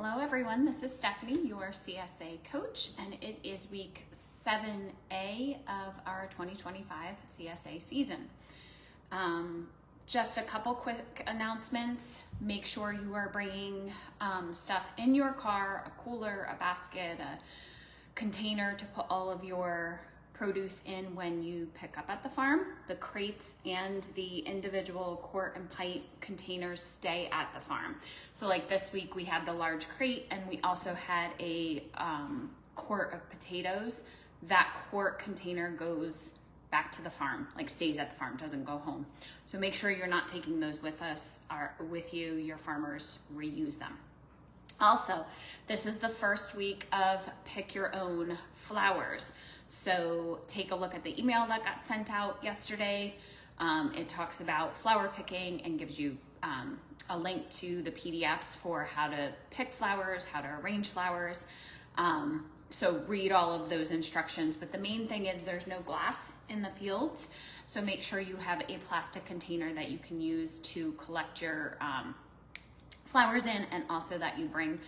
Hello everyone, this is Stephanie, your CSA coach, and it is week 7A of our 2025 CSA season. Just a couple quick announcements. Make sure you are bringing stuff in your car, a cooler, a basket, a container to put all of your produce in when you pick up at the farm. The crates and the individual quart and pint containers stay at the farm. So like this week we had the large crate and we also had a quart of potatoes. That quart container goes back to the farm, like stays at the farm, doesn't go home. So make sure you're not taking those with us or with you. Your farmers reuse them. Also, this is the first week of pick your own flowers. So take a look at the email that got sent out yesterday. It talks about flower picking and gives you a link to the PDFs for how to pick flowers, how to arrange flowers. So read all of those instructions, but the main thing is there's no glass in the fields. So make sure you have a plastic container that you can use to collect your flowers in, and also that you bring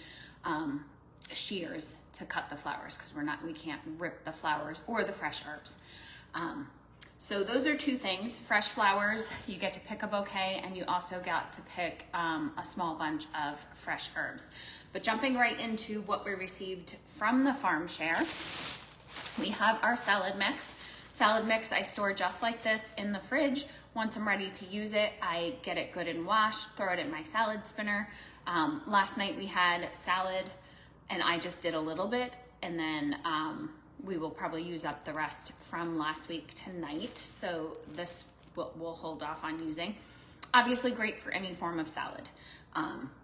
shears to cut the flowers, because we can't rip the flowers or the fresh herbs. So those are two things. Fresh flowers, you get to pick a bouquet, and you also got to pick a small bunch of fresh herbs. But jumping right into what we received from the farm share, we have our salad mix. Salad mix I store just like this in the fridge. Once I'm ready to use it, I get it good and washed, throw it in my salad spinner. Last night we had salad and I just did a little bit, and then we will probably use up the rest from last week tonight. So this we'll hold off on using. Obviously great for any form of salad.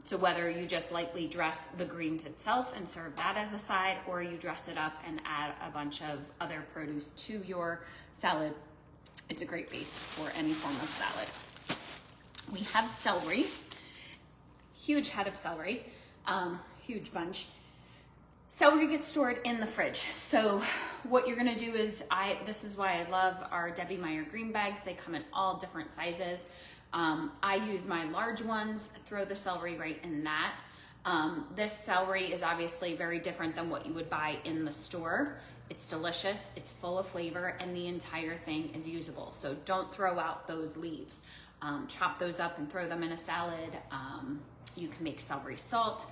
So whether you just lightly dress the greens itself and serve that as a side, or you dress it up and add a bunch of other produce to your salad, it's a great base for any form of salad. We have celery, huge head of celery, huge bunch. Celery gets stored in the fridge. So what you're gonna do is, this is why I love our Debbie Meyer green bags. They come in all different sizes. I use my large ones, throw the celery right in that. This celery is obviously very different than what you would buy in the store. It's delicious, it's full of flavor, and the entire thing is usable. So don't throw out those leaves. Chop those up and throw them in a salad. You can make celery salt.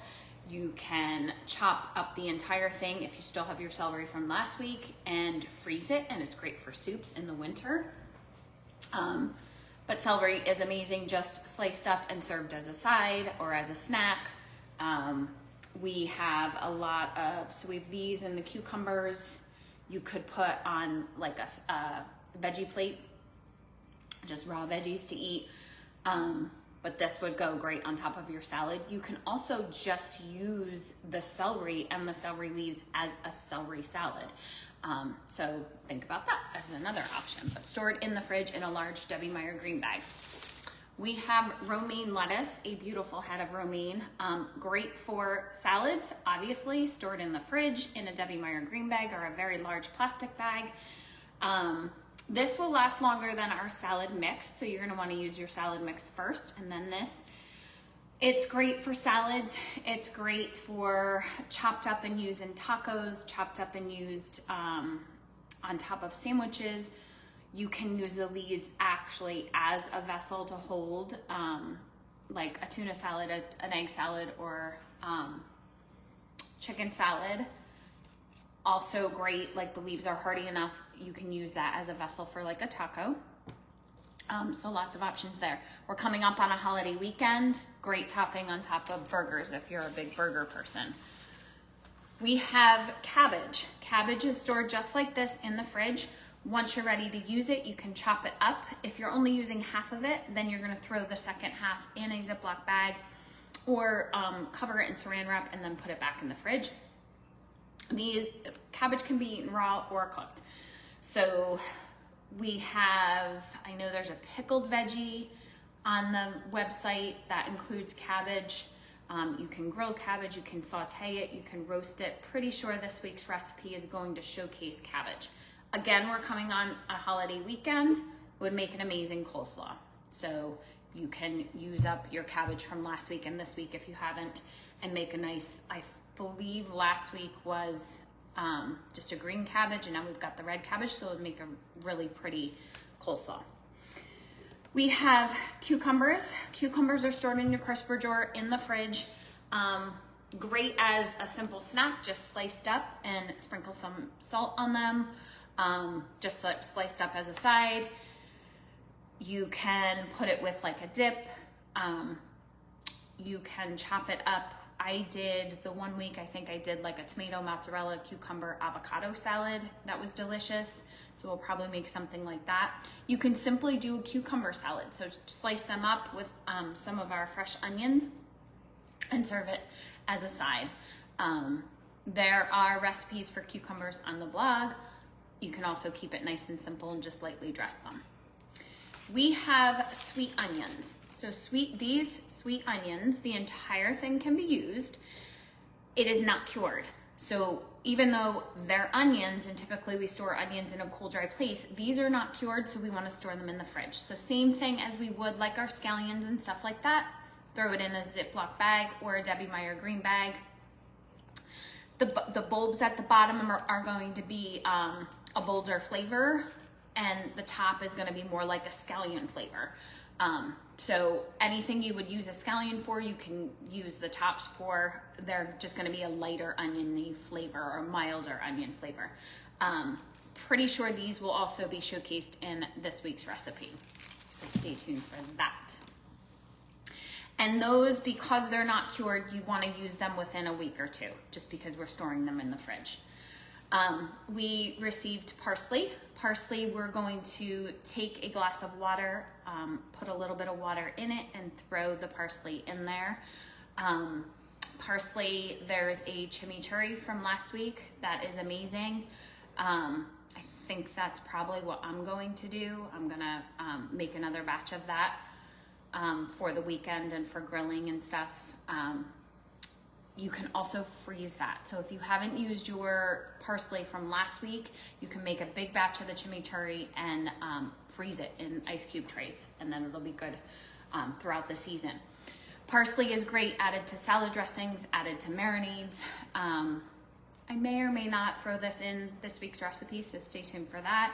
You can chop up the entire thing if you still have your celery from last week and freeze it, and it's great for soups in the winter. But celery is amazing just sliced up and served as a side or as a snack. We have a lot of, so we have these and the cucumbers. You could put on like a veggie plate, just raw veggies to eat. But this would go great on top of your salad. You can also just use the celery and the celery leaves as a celery salad. So think about that as another option, but stored in the fridge in a large Debbie Meyer green bag. We have romaine lettuce, a beautiful head of romaine. Great for salads, obviously, stored in the fridge in a Debbie Meyer green bag or a very large plastic bag. This will last longer than our salad mix, so you're gonna wanna use your salad mix first and then this. It's great for salads. It's great for chopped up and used in tacos, chopped up and used on top of sandwiches. You can use the leaves actually as a vessel to hold like a tuna salad, an egg salad, or chicken salad. Also great, like the leaves are hearty enough, you can use that as a vessel for like a taco. So lots of options there. We're coming up on a holiday weekend. Great topping on top of burgers if you're a big burger person. We have cabbage. Cabbage is stored just like this in the fridge. Once you're ready to use it, you can chop it up. If you're only using half of it, then you're gonna throw the second half in a Ziploc bag or cover it in saran wrap and then put it back in the fridge. These cabbage can be eaten raw or cooked. So we have, I know there's a pickled veggie on the website that includes cabbage. You can grill cabbage, you can saute it, you can roast it. Pretty sure this week's recipe is going to showcase cabbage. Again, we're coming on a holiday weekend. It would make an amazing coleslaw. So You can use up your cabbage from last week and this week if you haven't, and make a nice, I believe last week was just a green cabbage, and now we've got the red cabbage, so it'll make a really pretty coleslaw. We have cucumbers. Cucumbers are stored in your crisper jar in the fridge. Great as a simple snack, just sliced up, and sprinkle some salt on them, just sliced up as a side. You can put it with like a dip. You can chop it up. I did the one week, I think I did like a tomato, mozzarella, cucumber, avocado salad. That was delicious. So we'll probably make something like that. You can simply do a cucumber salad. So slice them up with some of our fresh onions and serve it as a side. There are recipes for cucumbers on the blog. You can also keep it nice and simple and just lightly dress them. We have sweet onions. So these sweet onions, the entire thing can be used. It is not cured. So even though they're onions, and typically we store onions in a cool, dry place, these are not cured, so we want to store them in the fridge. So same thing as we would like our scallions and stuff like that. Throw it in a Ziploc bag or a Debbie Meyer green bag. The bulbs at the bottom are going to be a bolder flavor, and the top is going to be more like a scallion flavor. So anything you would use a scallion for, you can use the tops for. They're just going to be a lighter oniony flavor or a milder onion flavor. Pretty sure these will also be showcased in this week's recipe. So stay tuned for that. And those, because they're not cured, you want to use them within a week or two, just because we're storing them in the fridge. We received parsley. Parsley, we're going to take a glass of water, put a little bit of water in it, and throw the parsley in there. Parsley, there's a chimichurri from last week that is amazing. I think that's probably what I'm going to do. I'm gonna make another batch of that for the weekend and for grilling and stuff. You can also freeze that. So if you haven't used your parsley from last week, you can make a big batch of the chimichurri and freeze it in ice cube trays, and then it'll be good throughout the season. Parsley is great added to salad dressings, added to marinades. I may or may not throw this in this week's recipe, so stay tuned for that.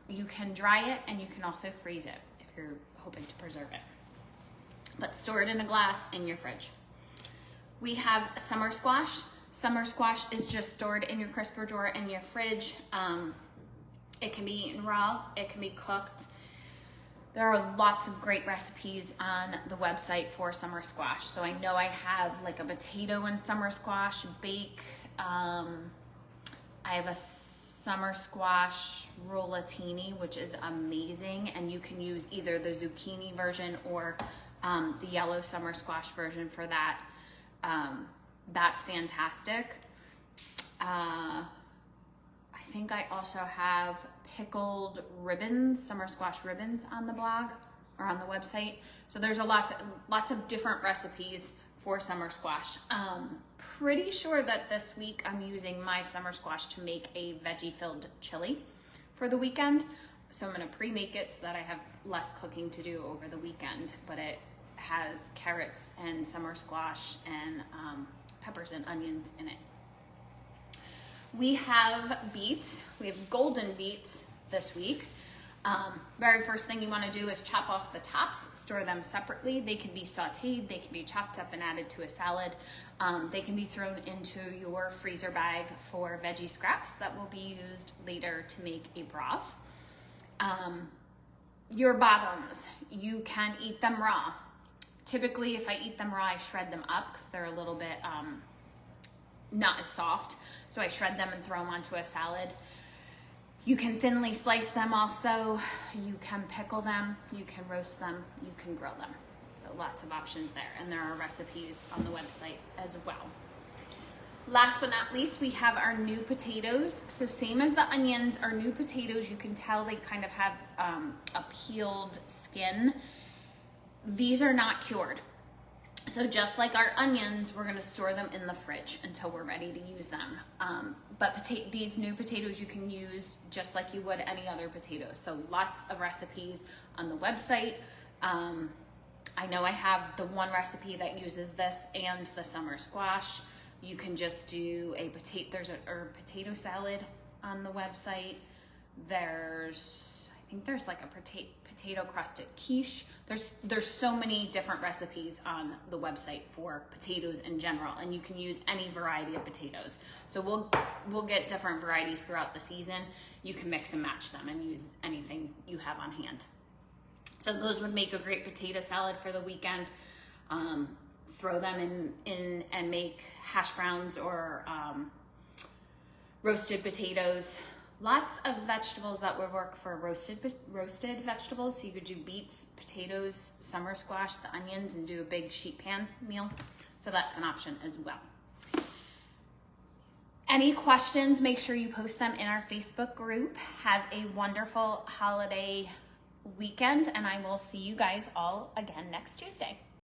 You can dry it, and you can also freeze it if you're hoping to preserve it. But store it in a glass in your fridge. We have summer squash. Summer squash is just stored in your crisper drawer in your fridge. It can be eaten raw, it can be cooked. There are lots of great recipes on the website for summer squash. So I know I have like a potato and summer squash bake. I have a summer squash rollatini, which is amazing. And you can use either the zucchini version or the yellow summer squash version for that. That's fantastic. I think I also have pickled ribbons, summer squash ribbons on the blog or on the website. So there's lots of different recipes for summer squash. Pretty sure that this week I'm using my summer squash to make a veggie filled chili for the weekend. So I'm gonna pre-make it so that I have less cooking to do over the weekend, but it has carrots and summer squash and peppers and onions in it. We have beets. We have golden beets this week. Very first thing you want to do is chop off the tops, store them separately. They can be sauteed, they can be chopped up and added to a salad. They can be thrown into your freezer bag for veggie scraps that will be used later to make a broth. Your bottoms, you can eat them raw. Typically, if I eat them raw, I shred them up because they're a little bit not as soft. So I shred them and throw them onto a salad. You can thinly slice them also. You can pickle them. You can roast them. You can grill them. So lots of options there. And there are recipes on the website as well. Last but not least, we have our new potatoes. So same as the onions, our new potatoes, you can tell they kind of have a peeled skin. These are not cured. So just like our onions, we're gonna store them in the fridge until we're ready to use them. But these new potatoes you can use just like you would any other potato. So lots of recipes on the website. I know I have the one recipe that uses this and the summer squash. You can just do there's a potato salad on the website. I think there's like a potato crusted quiche. There's so many different recipes on the website for potatoes in general, and you can use any variety of potatoes. So we'll get different varieties throughout the season. You can mix and match them and use anything you have on hand. So those would make a great potato salad for the weekend. Throw them in and make hash browns or roasted potatoes. Lots of vegetables that would work for roasted vegetables. So you could do beets, potatoes, summer squash, the onions, and do a big sheet pan meal. So that's an option as well. Any questions, make sure you post them in our Facebook group. Have a wonderful holiday weekend, and I will see you guys all again next Tuesday.